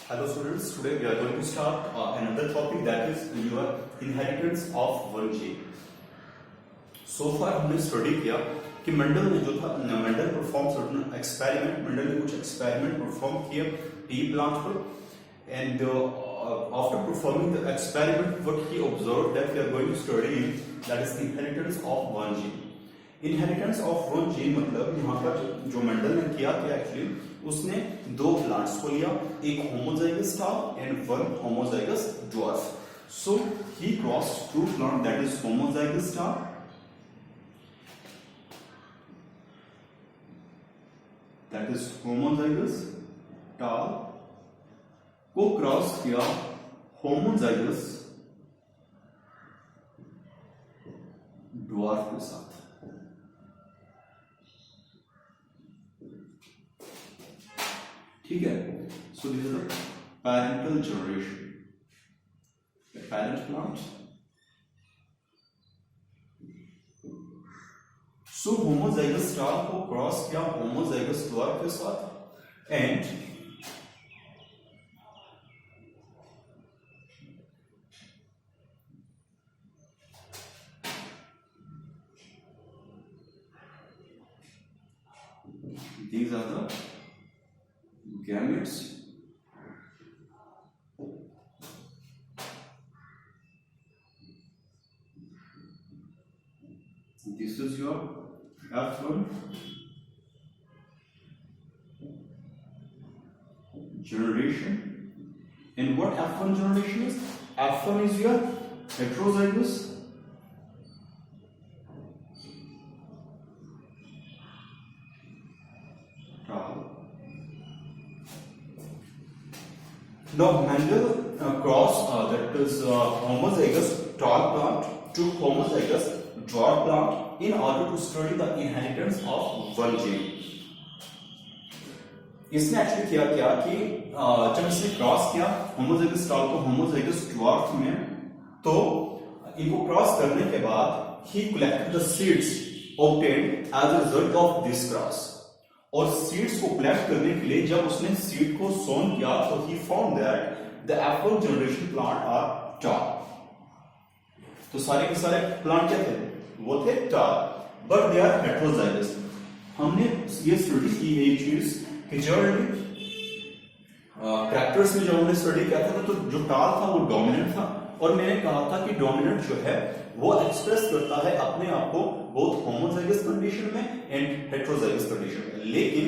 Hello students, today we are going to start another topic, that is your inheritance of one gene. So far हमने study किया कि Mendel ने जो था, Mendel perform certain experiment, Mendel ने कुछ experiment perform किए P plant पर, and after performing the experiment what he observed that we are going to study, that is the inheritance of one gene. Inheritance of one gene मतलब यहाँ पर जो Mendel ने किया कि एक्चुअली उसने दो प्लांट्स को लिया, एक होमोजाइगस था and one homozygous dwarf. So he crossed two plant, that is homozygous था दैट इज होमोजाइगस टाल को क्रॉस किया होमोजाइगस ड्वार्फ के साथ. ठीक है. सो this is the parental generation, parent plant. So homozygous star को क्रॉस किया होमोजाइगस ड्वार्फ के साथ and these are the gametes. This is your F1 generation. And what F1 generation is? F1 is your heterozygous tall. Now Mendel crossed that is homozygous tall plant to homozygous dwarf plant in order to study the inheritance of one gene. इसने actually किया क्या कि जब इसने cross किया homozygous tall को homozygous dwarf में, तो इनको क्रॉस करने के बाद he collected the seeds obtained as a result of this cross. और सीड्स को कलेक्ट करने के लिए जब उसने सीड को सोन किया तो he found that the F1 generation plant are tall. तो सारे के सारे प्लांट क्या थे? वो थे टाल, बट दे आर हेटेरोजाइगस. हमने ये स्टडी की एक चीज कि जनरली कैरेक्टर्स में जब हमने स्टडी किया था तो जो टाल था वो डोमिनेंट था, और मैंने कहा था कि डोमिनेंट जो है वो एक्सप्रेस करता है अपने आप को बोथ होमोजाइगस कंडीशन में एंड हेटेरोजाइगस कंडीशन में, लेकिन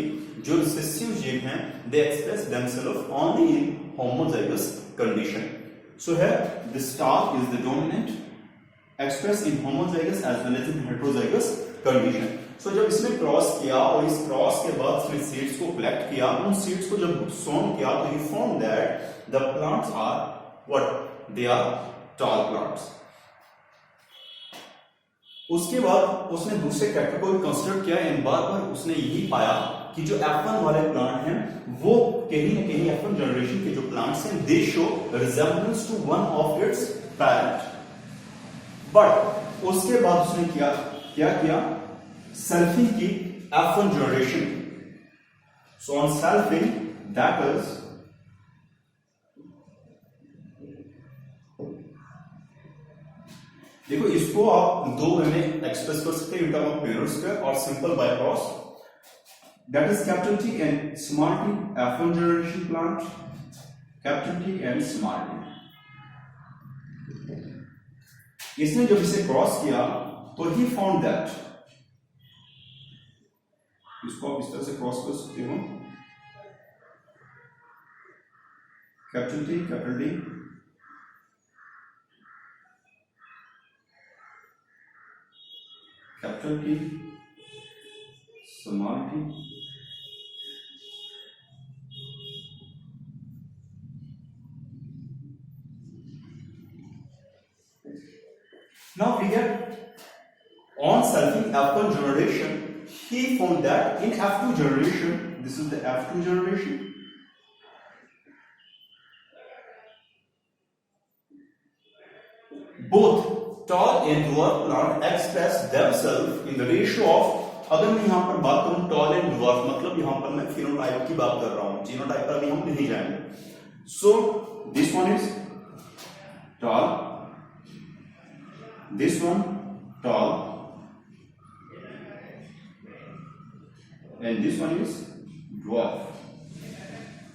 जो रिसेसिव जीन हैं they express themselves only in homozygous condition. So here this tall is the dominant express in homozygous as well as in heterozygous condition. So जब इसने cross किया और इस क्रॉस के बाद इसने सीड्स को कलेक्ट किया, उन सीड्स को जब सोन किया तो he found that the plants are what? They are tall plants. उसके बाद उसने दूसरे कैरेक्टर को भी कंसीडर किया एंड बार बार उसने यही पाया कि जो F1 वाले प्लांट हैं वो कहीं ना कहीं F1 जनरेशन के जो प्लांट्स हैं they show resemblance to one of its parent. But उसके बाद उसने क्या किया? सेल्फिंग की F1 generation. So on selfing, that is देखो इसको आप दो वे में एक्सप्रेस कर सकते हैं, in term of pair square और simple by cross. That is capital T and small t F1 generation plant, capital T and small t. इसने जब इसे क्रॉस किया तो ही फाउंड दैट, इसको आप इस तरह से क्रॉस कर सकते हो, capital T capital D capital T small t. Now we get on selfing F1 generation, he found that in F2 generation, this is the F2 generation, both tall and dwarf plant express themselves in the ratio of, अगर मैं यहां पर बात करूं toll and dwarf मतलब यहां पर मैं फिनोटाइप की बात कर रहा हूं, जीनोटाइप पर अभी हम नहीं जाएंगे. So this one is tall, this one tall, and this one is dwarf.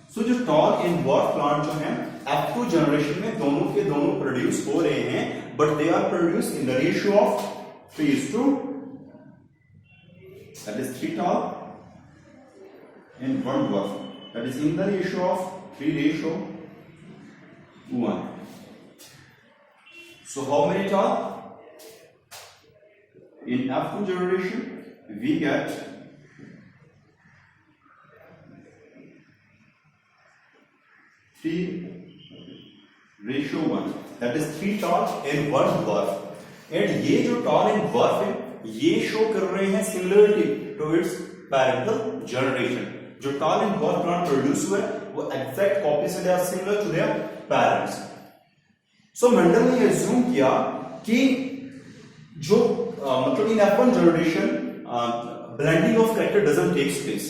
So जो tall and dwarf plant जो है F2 जनरेशन में दोनों के दोनों प्रोड्यूस हो रहे हैं, but they are produce in the ratio of 3:2, that is 3 tall and 1 dwarf, that is in the ratio of 3:1. So how many tall? In F2 generation we get 3:1, that is 3 tall and 1 dwarf. And ये जो tall and dwarf है ये show कर रहे हैं similarity to its parental generation. जो tall and dwarf plant produce हुआ है वो एग्जैक्ट कॉपी से they are similar to their parents. So Mendel ने अज्यूम किया कि जो मतलब in F1 generation blending of character doesn't takes place.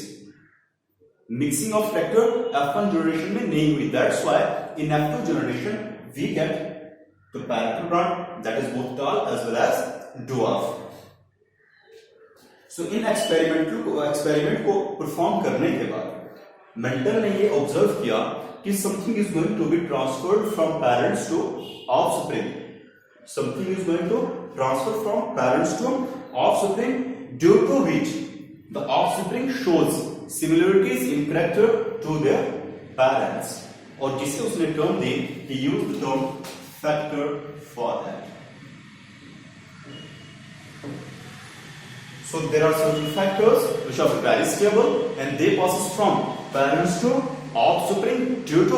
Mixing of factor F1 generation में नहीं हुई. That's why in F2 generation we get the parental plant that is both tall as well as dwarf. So in experiment को perform करने के बाद Mendel ने ये observe किया कि something is going to be transferred from parents to offspring. Something is going to transfer from parents to offspring, due to which the offspring shows similarities in character to their parents. और जिसे उसने term the, he used the term factor for that. So there are certain factors which are very stable and they passes from parents to offspring, due to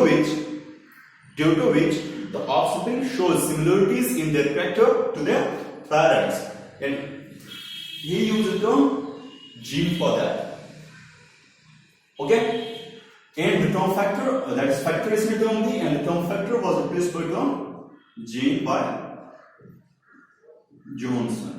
which the offspring shows similarities in their character to their parents. And he used the term gene for that. Okay, and the term factor, that is factor is the term D, and the term factor was replaced by term gene by Johnson.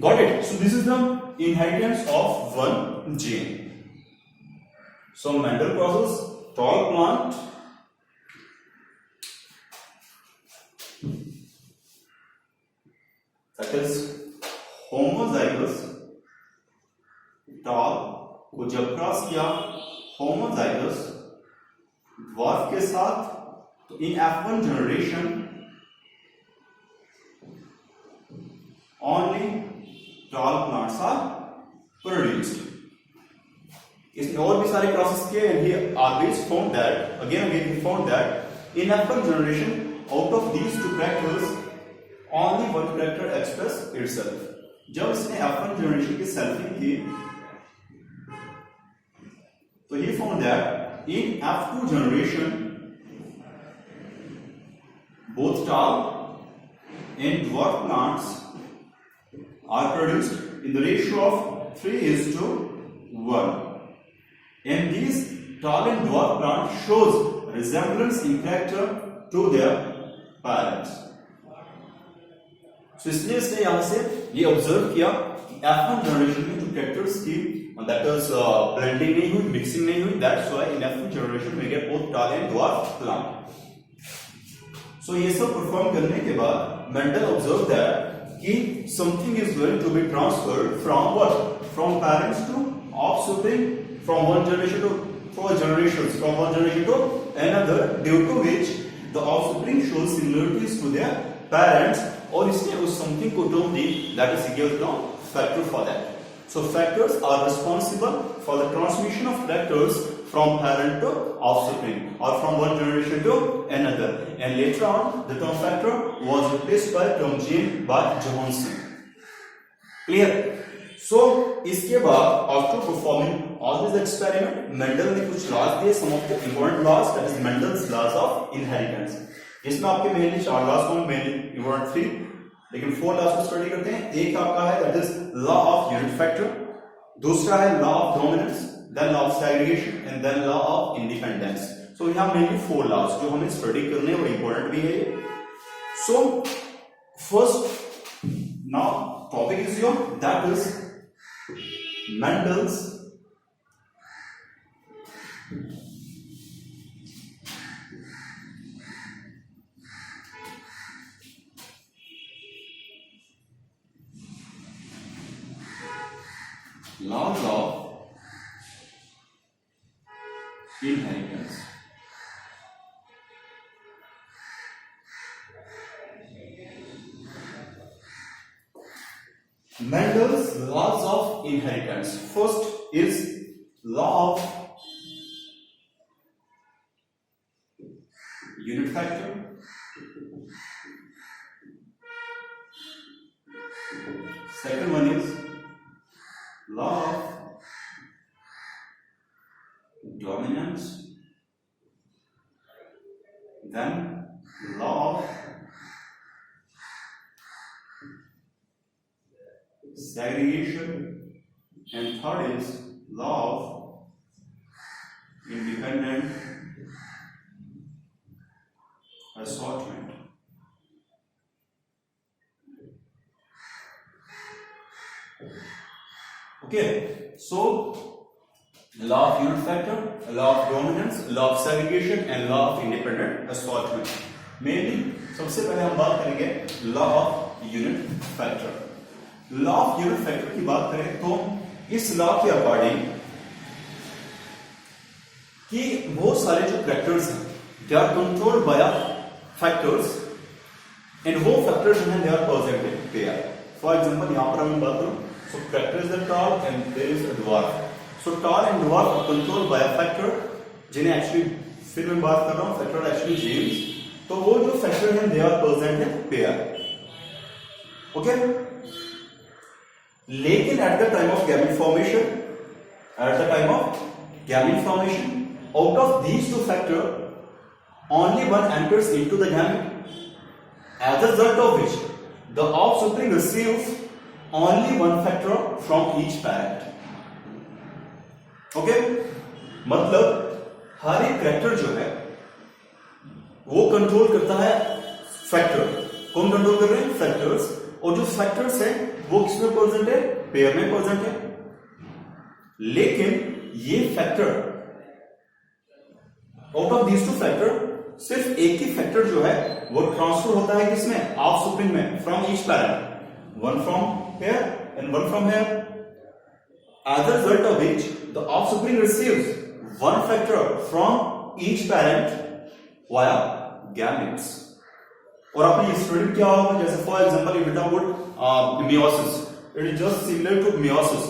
Got it? So this is the inheritance of one gene. So Mendel crosses tall plant that is homozygous tall को जब cross किया homozygous dwarf के साथ, तो in F1 generation only tall plants are produced. इसने और भी सारे क्रॉसेस किए and he always found that again he found that in F1 generation out of these two characters only one character express itself. जब इसने F1 generation की selfing की तो he found that in F2 generation both tall and dwarf plants are produced in the ratio of 3:1, and these tall and dwarf plants shows resemblance in character to their parents. So इसलिए इसने यहां से ये observe किया कि F1 generation में जो characters की that is blending नहीं हुई, मिक्सिंग नहीं हुई, that's why in F2 generation में get both tall and dwarf plant. So ये सब परफॉर्म करने के बाद मेंडल ऑब्जर्व दैट कि something is going to be transferred from what? From parents to offspring, from one generation to another, due to which the offspring shows similarities to their parents. और इसने उस something को term the, that is he gave the term factor for that. So factors are responsible for the transmission of characters from parent to offspring or from one generation to another, and later on the term factor was replaced by term gene by Johanson. Clear? So इसके बाद after performing all this experiment, Mendel ने कुछ laws दिए, some of the important laws, that is Mendel's laws of inheritance. इसमें आपके mainly 4 laws को mainly important 3, लेकिन 4 laws को स्टडी करते हैं. एक आपका है that is law of unit factor, दूसरा है law of dominance, then law of segregation, and then law of independence. So we have mainly 4 laws जो हमें स्टडी करने और important भी है. So first now topic is your, that is Mendel's laws of inheritance. Mendel's laws of inheritance. First is law of unit factor. Second one is law of dominance. Then law of segregation, and third is law of independent assortment. Okay, so law of unit factor, law of dominance, law of segregation and law of independent assortment. Mainly सबसे पहले हम बात करेंगे law of unit factor. Law of unit factor की बात करें तो इस लॉ के अकॉर्डिंग कि बहुत सारे जो फैक्टर्स हैं they are controlled by factors and वो फैक्टर्स जो हैं they are present in pair. For example यहां पर हम बात करूं so factor is the tall and there is a dwarf. So tall and dwarf are controlled by factor जिन्हें actually फिर मैं बात कर रहा हूं फैक्टर एक्चुअली जेम्स. तो वो जो फैक्टर हैं they are present in pair. Okay, लेकिन at the time of gamete formation, out of these two factors, only one enters into the gamete, as a result of which the offspring receives only one factor from each parent. Okay? मतलब हर एक factor जो है वो control करता है factor. कौन control कर रहे हैं? फैक्टर्स. और जो फैक्टर्स है वो किसमें प्रेजेंट है? पेयर में प्रेजेंट है. लेकिन ये factor out of these two factor सिर्फ एक ही फैक्टर जो है वो ट्रांसफर होता है किसमें? ऑफस्प्रिंग में, from each parent. One from here and one from here. As a result of which the offspring receives one factor from each parent via gametes. और आपने ये स्टडी क्या होगा? जैसे फॉर एग्जांपल यू बेटा would meiosis. It is just similar to meiosis.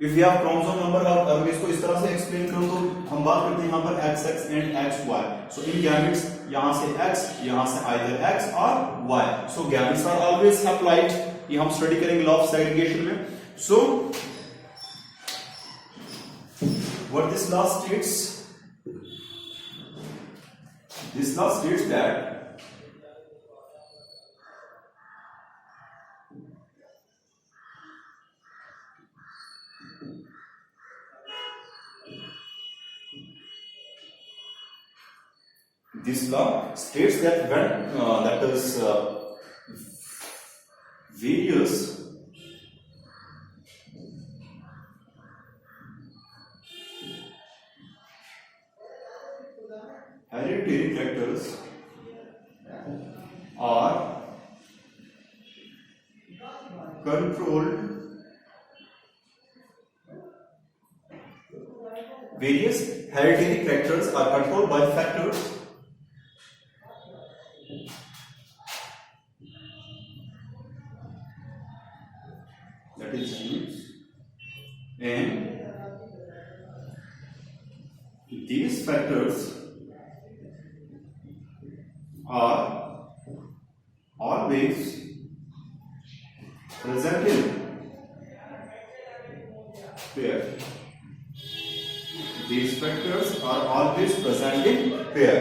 If you have chromosome number, अगर मैं इसको इस तरह से एक्सप्लेन करूं तो हम बात करते हैं यहाँ पर XX and XY. So in gametes यहाँ से X, यहाँ से either X or Y. So gametes are always haploid. ये हम स्टडी करेंगे law of segregation में. So what this law states? This law states that this law states that when that is various hereditary factors are controlled, various hereditary factors are controlled by factors that is genes, and these factors are always present in pair. These factors are always present in pair.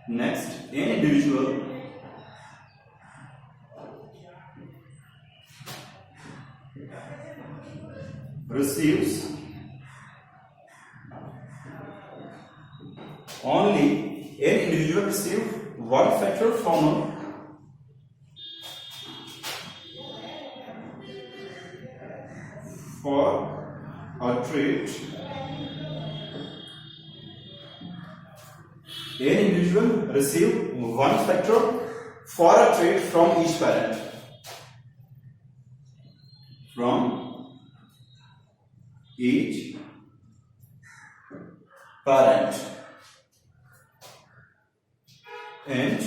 Next, an individual receives one factor from a for a trait, an individual receive one factor for a trait from each parent. From each parent, and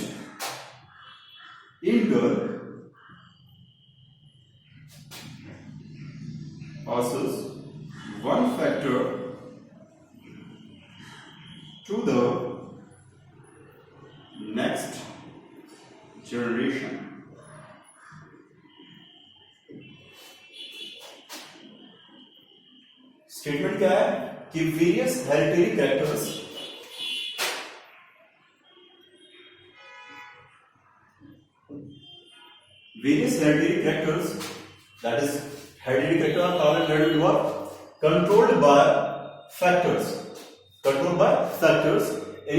in turn passes one factor to the next generation. Statement क्या है कि various hereditary characters that is hereditary character are called hereditary what controlled by factors and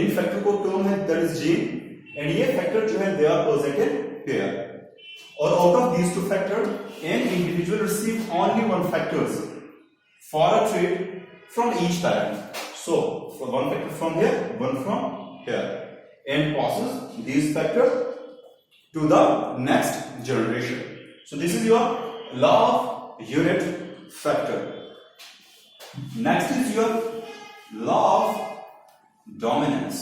in factor को term है that is gene and ये factor जो है they are presented here और out of these two factors an individual receive only one factors for a trait from each parent. So, for one factor from here, one from here, and passes these factors to the next generation. So, this is your law of unit factor. Next is your law of dominance.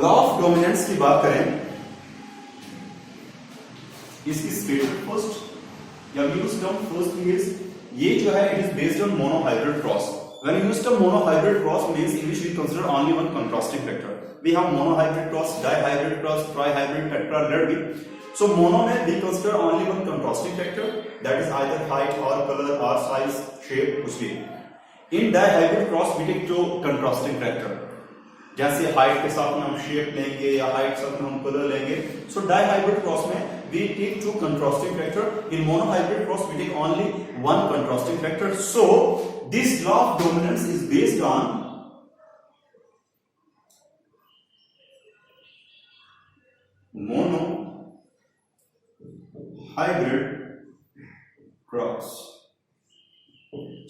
Law of dominance की बात करें, इसकी statement first या use term first is ये जो है it is based on monohybrid cross. When you use term monohybrid cross means in which we consider only one contrasting factor. We have monohybrid cross, dihybrid cross, trihybrid, tetra, let be. So mono में we consider only one contrasting factor that is either height और colour और size, shape, कुछ भी. In dihybrid cross we take two contrasting factor. जैसे height के साथ में हम शेप लेंगे या हाइट के साथ में हम कलर लेंगे. सो डाइहाइब्रिड क्रॉस में we take two contrasting factor. In monohybrid cross we take only one contrasting factor. So this law of dominance is based on monohybrid cross.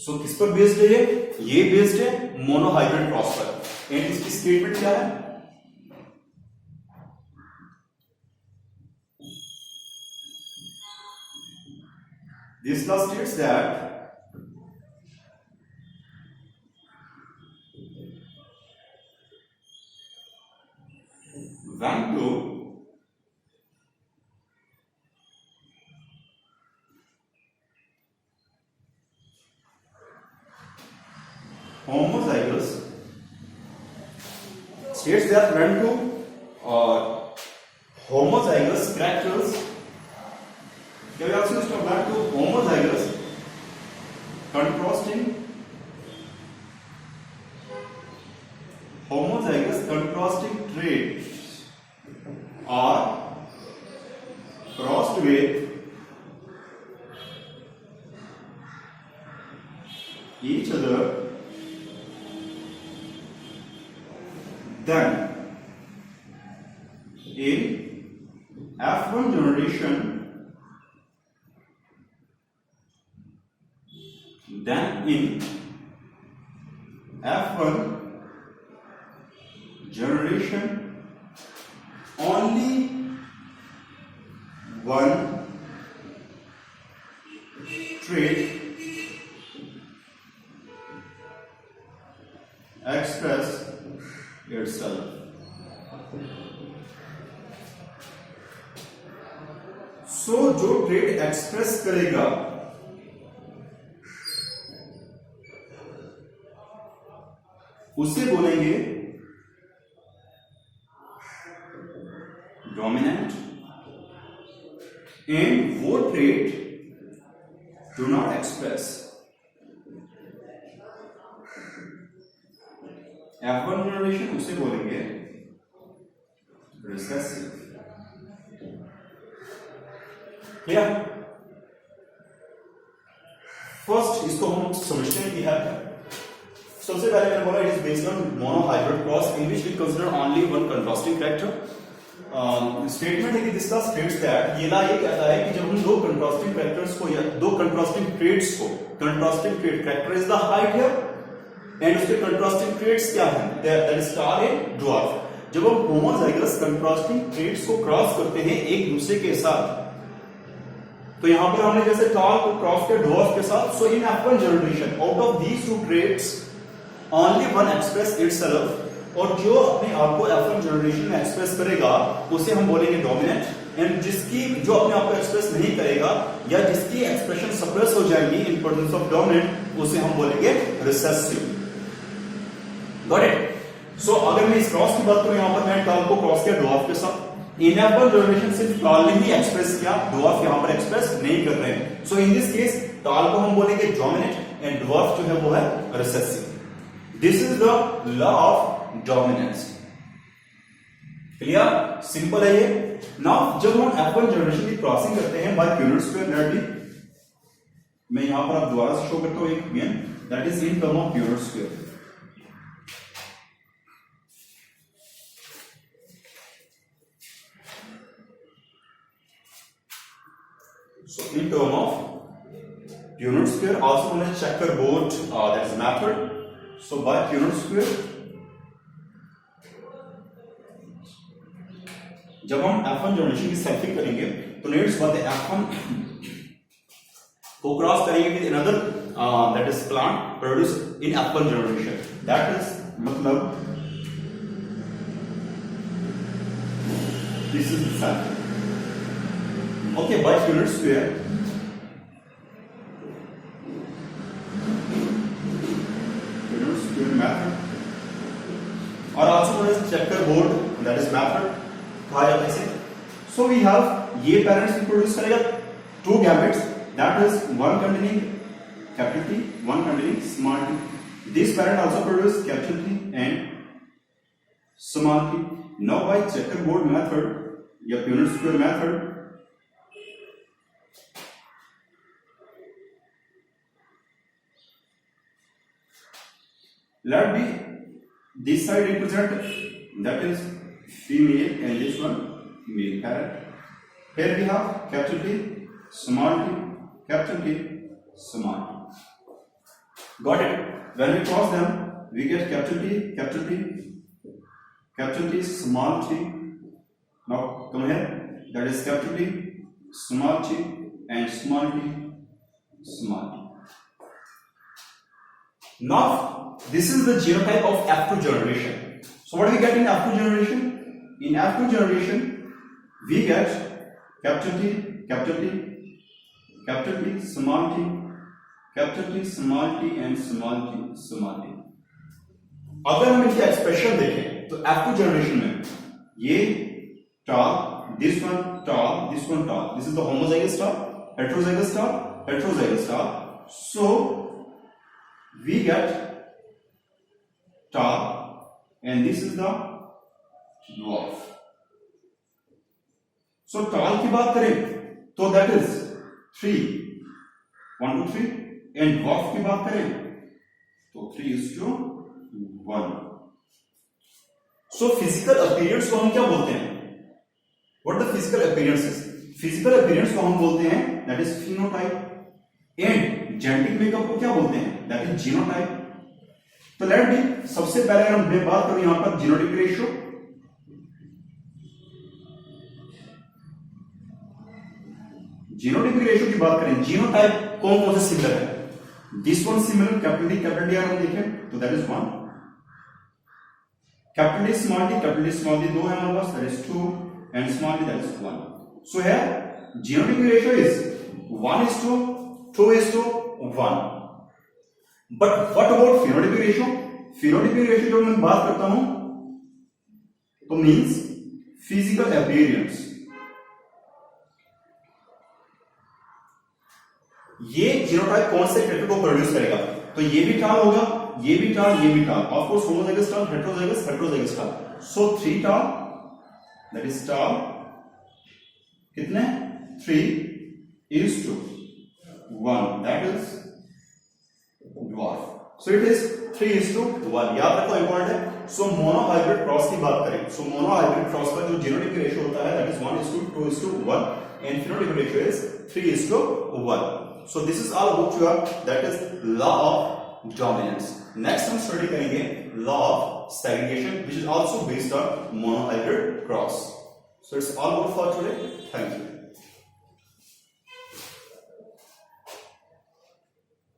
So किस पर बेस्ड है ये बेस्ड है मोनोहाइब्रिड क्रॉस पर. And इसकी statement क्या है? This law states that when two homozygous states that when two homozygous characters क्या also used to apply to homozygous contrasting traits are crossed with each other, then in F1 generation only one trait express itself. So जो trait express करेगा उसे बोलेंगे dominant. And वो trait do not express F1 generation उसे बोलेंगे recessive. Clear? First इसको हम समझते हैं कि है सबसे पहले मैंने बोला it is based on monohybrid cross in which we consider only one contrasting character. Statement है कि दिस द स्टेट्स दैट ये कहता है कि जब हम दो कंट्रास्टिंग कैरेक्टर्स को या दो कंट्रास्टिंग ट्रेट्स को contrasting trait character is the height here and उसके कंट्रास्टिंग ट्रेट्स क्या हैं that is star and dwarf. जब हम होमोजाइगस कंट्रास्टिंग ट्रेट्स को क्रॉस करते हैं एक दूसरे के साथ तो यहां पर हमने जैसे टॉल को क्रॉस किया ड्वार्फ के साथ so in F1 generation out of these two traits only one express itself और जो अपने आप को F1 जनरेशन में एक्सप्रेस करेगा उसे हम बोलेंगे डोमिनेंट एंड जिसकी जो अपने आप को एक्सप्रेस नहीं करेगा या जिसकी एक्सप्रेशन सप्रेस हो जाएगी इन प्रेजेंस ऑफ डोमिनेंट उसे हम बोलेंगे रिसेसिव। Got it? सो अगर मैं इस क्रॉस की बात करूं यहां पर मैं टॉल को क्रॉस किया ड्वार्फ के साथ इन F1 जनरेशन सिर्फ टॉल ने ही एक्सप्रेस किया ड्वार्फ यहां पर एक्सप्रेस नहीं कर रहे हैं। सो इन दिस केस टॉल को हम बोलेंगे डोमिनेंट एंड ड्वार्फ जो है वो है recessive. This is the law of dominance. Clear? Simple है ये। नाउ जब हम F1 जनरेशन की क्रॉसिंग करते हैं बाय प्यूरेट स्क्वायर दैट मैं यहां पर आप दोबारा से शो करता हूं एक again that is in term of Punnett square. So in term of Punnett square, also known as checkerboard, that is method. So by Punnett square, जब हम F1 जनरेशन की सैंपलिंग करेंगे तो नेट्स बात है F1 को क्रॉस करेंगे with another that is plant produced in F1 generation. That is मतलब this is the sample. Okay, by Punnett square, method, or also known as checkerboard, that is method, कहा जाता है इसे। So we have ये parents produce करेगा two gametes, that is one containing capital T, one containing small t. This parent also produce capital T and small t. Now by checkerboard method या Punnett square method, let be this side represent that is female and this one male parent. Here we have capital T, small t, capital T, small t. Got it? When we cross them, we get capital T, capital T, capital T, small t. Now come here. That is capital T, small t, and small t, small t. Now this is the genotype of F2 generation. So what do we get in F2 generation? In F2 generation, we get capital T, capital T, capital T, small t, capital T, small t and small t, small t. अगर हम इनकी expression देखें तो F2 generation में ये tall, this one tall, this one tall. This is the homozygous tall, heterozygous tall, heterozygous tall. So we get tall and this is the dwarf. So tall की बात करें तो that is 3, 1 to 3 and dwarf की बात करें तो 3:1. So physical appearance को हम क्या बोलते हैं? What the physical appearance is? Physical appearance को हम बोलते हैं that is phenotype and genetic makeup को क्या बोलते हैं? That is genotype. तो लेट बी सबसे पहले हम बात करें यहां पर जीनोटिप रेशियो। जीनोटिप रेशियो की बात करें जीनोटाइप कौन कौन से सिमिलर है? This one similar capital D हम देखें तो that is 1, capital D small D 2 है हमारे पास that is 2 and small D that is 1. So here genotype ratio is 1:2:1. But what about phenotypic ratio? Phenotypic ratio जब मैं बात करता हूं तो मींस फिजिकल अपीयरेंस. ये जीनोटाइप कौन से कैरेक्टर को प्रोड्यूस करेगा? तो ये भी टाल होगा, ये भी टाल, ये भी टाल. ऑफ कोर्स होमोजाइगस टाल, हेटेरोजाइगस टाल. सो 3 टाल दैट इज टाल कितने 3:1 that is so it is 3:1. याद रखो इंपॉर्टेंट है. सो मोनोहाइब्रिड क्रॉस की बात करें, सो मोनोहाइब्रिड क्रॉस का जो जीनोटिप रेशियो होता है that is 1:2:1 and phenotype ratio is 3:1. So this is all about your that is law of dominance. Next हम स्टडी करेंगे law of segregation which is also based on monohybrid cross. So it's all about for today. Thank you.